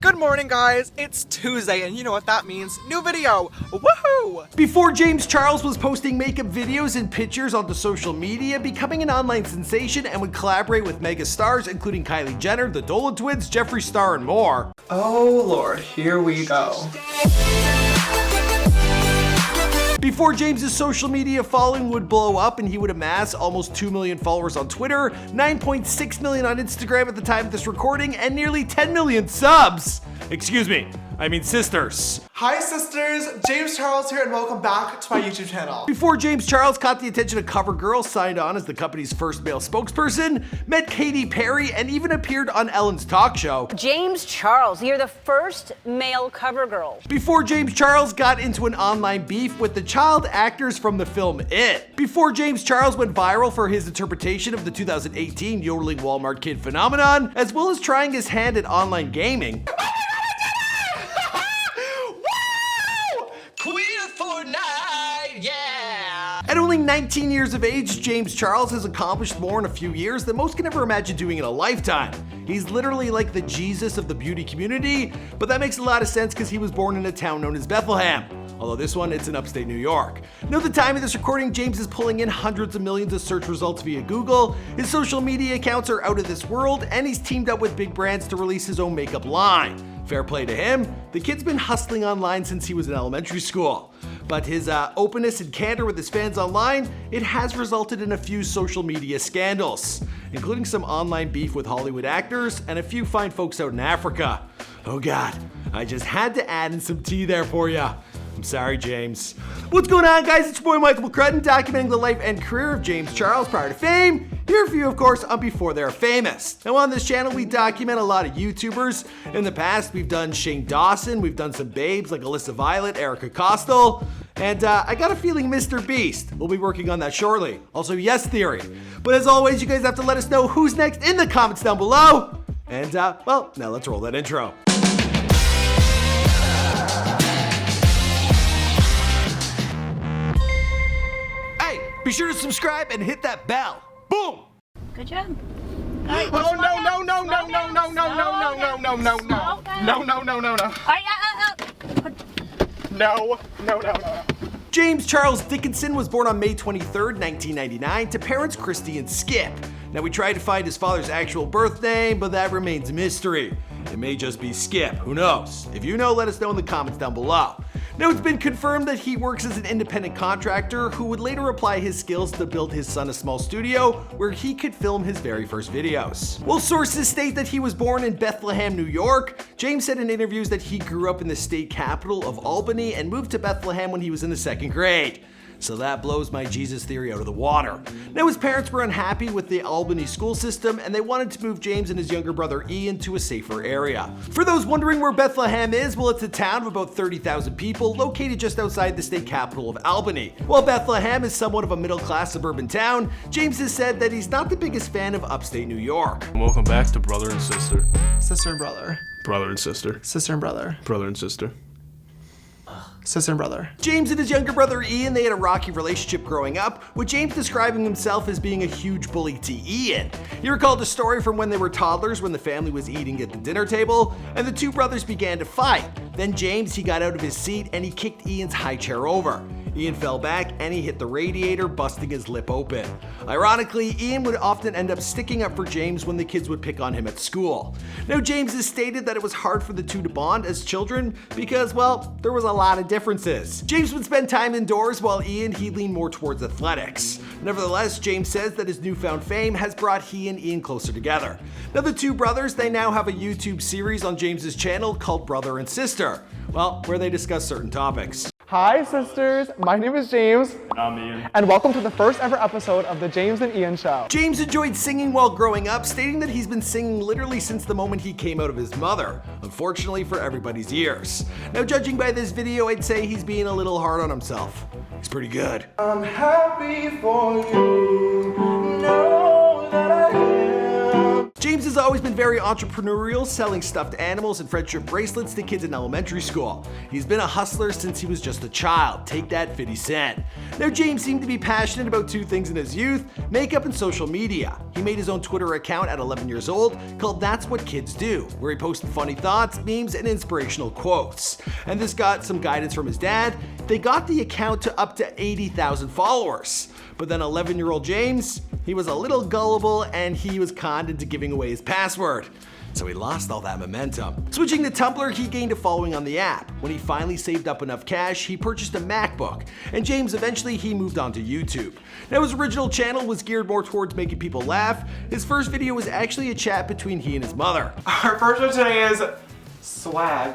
Good morning, guys. It's Tuesday, and you know what that means. New video. Woohoo! Before James Charles was posting makeup videos and pictures onto social media, becoming an online sensation, and would collaborate with mega stars including Kylie Jenner, the Dolan twins, Jeffree Star, and more. Oh Lord, here we go. Before James's social media following would blow up and he would amass almost 2 million followers on Twitter, 9.6 million on Instagram at the time of this recording, and nearly 10 million subs. Excuse me, I mean sisters. Hi sisters, James Charles here and welcome back to my YouTube channel. Before James Charles caught the attention of Covergirl, signed on as the company's first male spokesperson, met Katy Perry, and even appeared on Ellen's talk show. James Charles, you're the first male Covergirl. Before James Charles got into an online beef with the child actors from the film It. Before James Charles went viral for his interpretation of the 2018 yodeling Walmart kid phenomenon, as well as trying his hand at online gaming. At only 19 years of age, James Charles has accomplished more in a few years than most can ever imagine doing in a lifetime. He's literally like the Jesus of the beauty community, but that makes a lot of sense because he was born in a town known as Bethlehem. Although this one, it's in upstate New York. Now, at the time of this recording, James is pulling in hundreds of millions of search results via Google. His social media accounts are out of this world, and he's teamed up with big brands to release his own makeup line. Fair play to him. The kid's been hustling online since he was in elementary school. But his openness and candor with his fans online, it has resulted in a few social media scandals, including some online beef with Hollywood actors and a few fine folks out in Africa. Oh God, I just had to add in some tea there for ya. I'm sorry, James. What's going on, guys? It's your boy Michael McCrudden, documenting the life and career of James Charles prior to fame. Here for you, of course, on Before They're Famous. Now, on this channel, we document a lot of YouTubers. In the past, we've done Shane Dawson, we've done some babes like Alyssa Violet, Erica Costal, and I got a feeling Mr. Beast. We'll be working on that shortly. Also, Yes Theory. But as always, you guys have to let us know who's next in the comments down below. And, well, now let's roll that intro. Be sure to subscribe and hit that bell. Boom! Good job. Oh no. James Charles Dickinson was born on May 23rd, 1999 to parents Christy and Skip. Now, we tried to find his father's actual birth name, but that remains a mystery. It may just be Skip, who knows? If you know, let us know in the comments down below. Now, it's been confirmed that he works as an independent contractor who would later apply his skills to build his son a small studio where he could film his very first videos. While sources state that he was born in Bethlehem, New York, James said in interviews that he grew up in the state capital of Albany and moved to Bethlehem when he was in the 2nd grade. So that blows my Jesus theory out of the water. Now, his parents were unhappy with the Albany school system and they wanted to move James and his younger brother Ian to a safer area. For those wondering where Bethlehem is, well, it's a town of about 30,000 people located just outside the state capital of Albany. While Bethlehem is somewhat of a middle-class suburban town, James has said that he's not the biggest fan of upstate New York. Welcome back to Brother and Sister. Sister and brother. Brother and Sister. Sister and brother. Brother and Sister. Sister and brother. James and his younger brother Ian, they had a rocky relationship growing up, with James describing himself as being a huge bully to Ian. He recalled a story from when they were toddlers when the family was eating at the dinner table, and the two brothers began to fight. Then James, he got out of his seat and he kicked Ian's high chair over. Ian fell back and he hit the radiator, busting his lip open. Ironically, Ian would often end up sticking up for James when the kids would pick on him at school. Now, James has stated that it was hard for the two to bond as children because, well, there was a lot of differences. James would spend time indoors while Ian, he leaned more towards athletics. Nevertheless, James says that his newfound fame has brought he and Ian closer together. Now, the two brothers, they now have a YouTube series on James's channel called Brother and Sister, well, where they discuss certain topics. Hi sisters, my name is James. And I'm Ian. And welcome to the first ever episode of the James and Ian Show. James enjoyed singing while growing up, stating that he's been singing literally since the moment he came out of his mother, unfortunately for everybody's ears. Now, judging by this video, I'd say he's being a little hard on himself. He's pretty good. I'm happy for you, know that I am. James has always been very entrepreneurial, selling stuffed animals and friendship bracelets to kids in elementary school. He's been a hustler since he was just a child. Take that, 50 Cent. Now, James seemed to be passionate about two things in his youth: makeup and social media. He made his own Twitter account at 11 years old called That's What Kids Do, where he posted funny thoughts, memes, and inspirational quotes. And this got some guidance from his dad. They got the account to up to 80,000 followers. But then 11-year-old James, he was a little gullible and he was conned into giving away his password. So he lost all that momentum. Switching to Tumblr, he gained a following on the app. When he finally saved up enough cash, he purchased a MacBook. And James eventually he moved on to YouTube. Now, his original channel was geared more towards making people laugh. His first video was actually a chat between he and his mother. Our first one today is swag.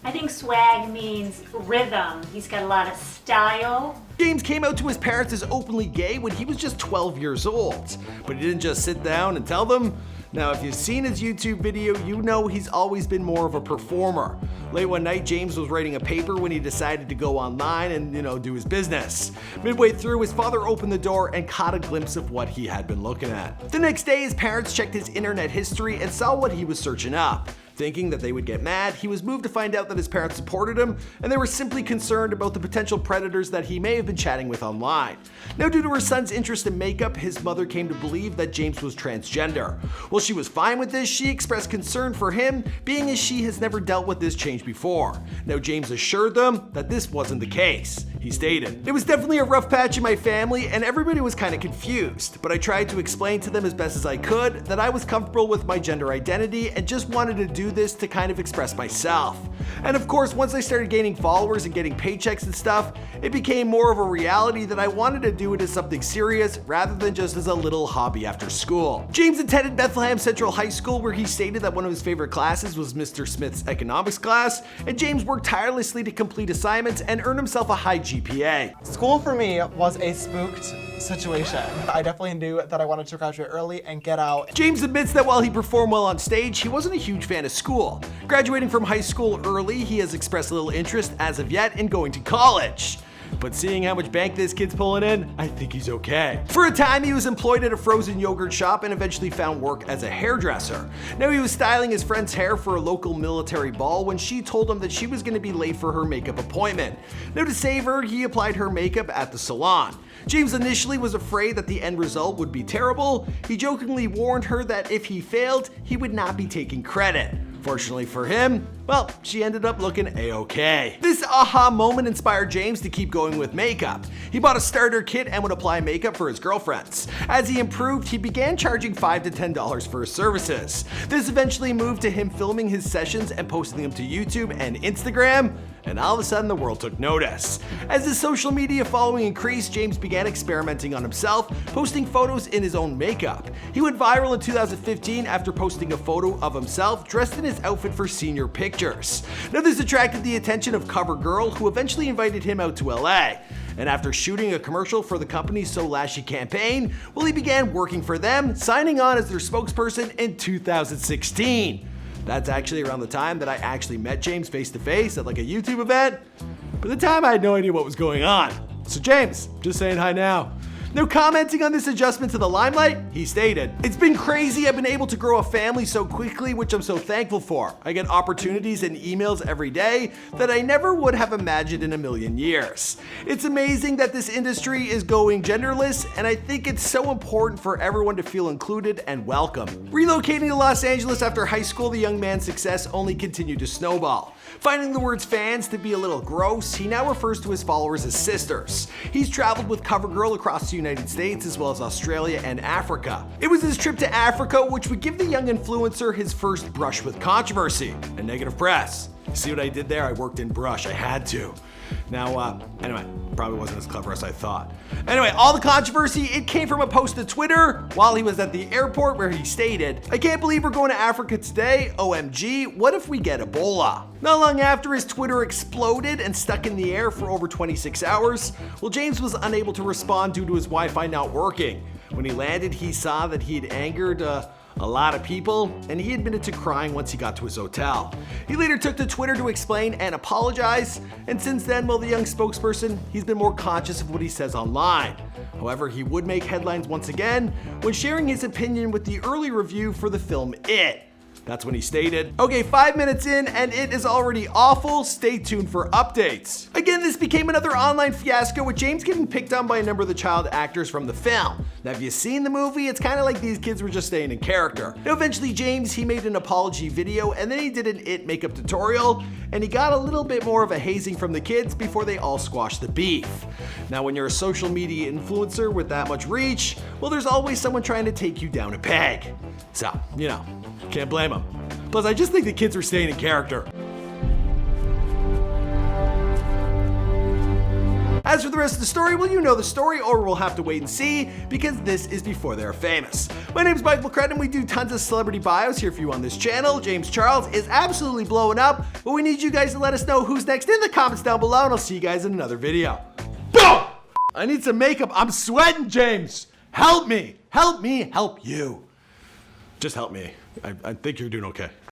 I think swag means rhythm. He's got a lot of style. James came out to his parents as openly gay when he was just 12 years old. But he didn't just sit down and tell them. Now, if you've seen his YouTube video, you know he's always been more of a performer. Late one night, James was writing a paper when he decided to go online and, do his business. Midway through, his father opened the door and caught a glimpse of what he had been looking at. The next day, his parents checked his internet history and saw what he was searching up. Thinking that they would get mad, he was moved to find out that his parents supported him, and they were simply concerned about the potential predators that he may have been chatting with online. Now, due to her son's interest in makeup, his mother came to believe that James was transgender. While she was fine with this, she expressed concern for him, being as she has never dealt with this change before. Now, James assured them that this wasn't the case. He stated, "It was definitely a rough patch in my family, and everybody was kind of confused, but I tried to explain to them as best as I could that I was comfortable with my gender identity and just wanted to do this to kind of express myself." And of course, once I started gaining followers and getting paychecks and stuff, it became more of a reality that I wanted to do it as something serious rather than just as a little hobby after school. James attended Bethlehem Central High School, where he stated that one of his favorite classes was Mr. Smith's economics class, and James worked tirelessly to complete assignments and earn himself a high GPA. School for me was a spooked situation. I definitely knew that I wanted to graduate early and get out. James admits that while he performed well on stage, he wasn't a huge fan of school. Graduating from high school early, he has expressed little interest as of yet in going to college. But seeing how much bank this kid's pulling in, I think he's okay. For a time, he was employed at a frozen yogurt shop and eventually found work as a hairdresser. Now, he was styling his friend's hair for a local military ball when she told him that she was going to be late for her makeup appointment. Now, to save her, he applied her makeup at the salon. James initially was afraid that the end result would be terrible. He jokingly warned her that if he failed, he would not be taking credit. Fortunately for him, well, she ended up looking a-okay. This aha moment inspired James to keep going with makeup. He bought a starter kit and would apply makeup for his girlfriends. As he improved, he began charging $5 to $10 for his services. This eventually moved to him filming his sessions and posting them to YouTube and Instagram, and all of a sudden the world took notice. As his social media following increased, James began experimenting on himself, posting photos in his own makeup. He went viral in 2015 after posting a photo of himself dressed in his outfit for senior pictures. Now, this attracted the attention of Covergirl, who eventually invited him out to LA. And after shooting a commercial for the company's So Lashy campaign, well, he began working for them, signing on as their spokesperson in 2016. That's actually around the time that I actually met James face to face at like a YouTube event. But at the time I had no idea what was going on. So James, just saying hi now. Now, commenting on this adjustment to the limelight, he stated, "It's been crazy. I've been able to grow a family so quickly, which I'm so thankful for. I get opportunities and emails every day that I never would have imagined in a million years. It's amazing that this industry is going genderless, and I think it's so important for everyone to feel included and welcome." Relocating to Los Angeles after high school, the young man's success only continued to snowball. Finding the words fans to be a little gross, he now refers to his followers as sisters. He's traveled with Covergirl across the United States as well as Australia and Africa. It was his trip to Africa which would give the young influencer his first brush with controversy and negative press. See what I did there? I worked in brush. I had to. Now, anyway, probably wasn't as clever as I thought. Anyway, all the controversy, it came from a post to Twitter while he was at the airport where he stated, "I can't believe we're going to Africa today. OMG, what if we get Ebola?" Not long after, his Twitter exploded and stuck in the air for over 26 hours. Well, James was unable to respond due to his Wi-Fi not working. When he landed, he saw that he'd angered a lot of people, and he admitted to crying once he got to his hotel. He later took to Twitter to explain and apologize, and since then, well, the young spokesperson, he's been more conscious of what he says online. However, he would make headlines once again when sharing his opinion with the early review for the film It. That's when he stated, "Okay, 5 minutes in and it is already awful. Stay tuned for updates." Again, this became another online fiasco with James getting picked on by a number of the child actors from the film. Now, if you've seen the movie, it's kind of like these kids were just staying in character. Now, eventually James, he made an apology video and then he did an It makeup tutorial and he got a little bit more of a hazing from the kids before they all squashed the beef. Now, when you're a social media influencer with that much reach, well, there's always someone trying to take you down a peg. So, you know, can't blame them. Plus, I just think the kids were staying in character. As for the rest of the story, well, you know the story, or we'll have to wait and see, because this is Before They're Famous. My name is Michael McCrudden, and we do tons of celebrity bios here for you on this channel. James Charles is absolutely blowing up, but we need you guys to let us know who's next in the comments down below, and I'll see you guys in another video. Boom! I need some makeup. I'm sweating, James. Help me. Help me help you. Just help me. I think you're doing okay.